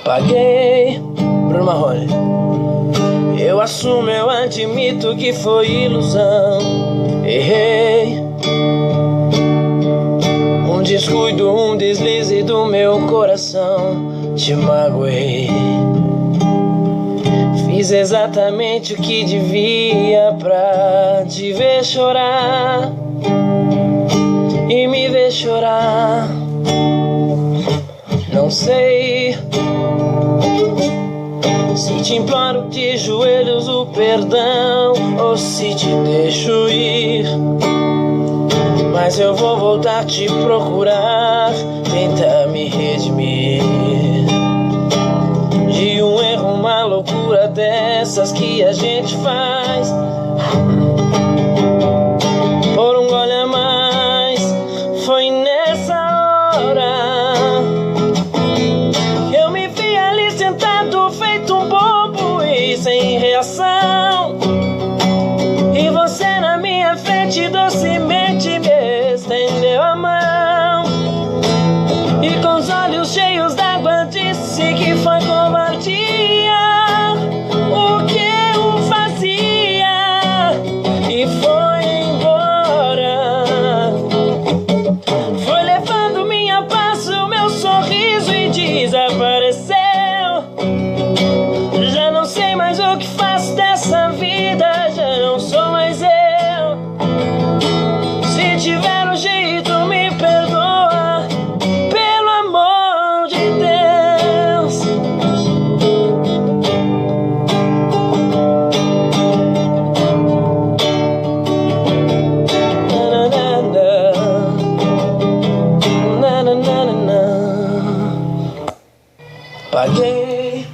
Paguei, Bruno Marrone. Eu assumo, eu admito que foi ilusão. Errei. Um descuido, um deslize do meu coração. Te magoei. Fiz exatamente o que devia pra te ver chorar e me ver chorar. Não sei se te imploro de joelhos o perdão ou se te deixo ir, mas eu vou voltar te procurar, tentar me redimir de um erro, uma loucura dessas que a gente faz. Por um gole a mais, foi nessa hora que eu me vi ali sentado feito um bobo e sem reação, e você na minha frente docemente me estendeu a mão e com os olhos cheios d'água disse que foi covardia o que eu fazia e foi embora. Foi levando minha paz, o meu sorriso e desapareceu. Já não sei mais o que faço dessa vida, já não sou mais eu. Se tiver um jeito me perdoa, pelo amor de Deus. Na, na, na, na, na. Paguei,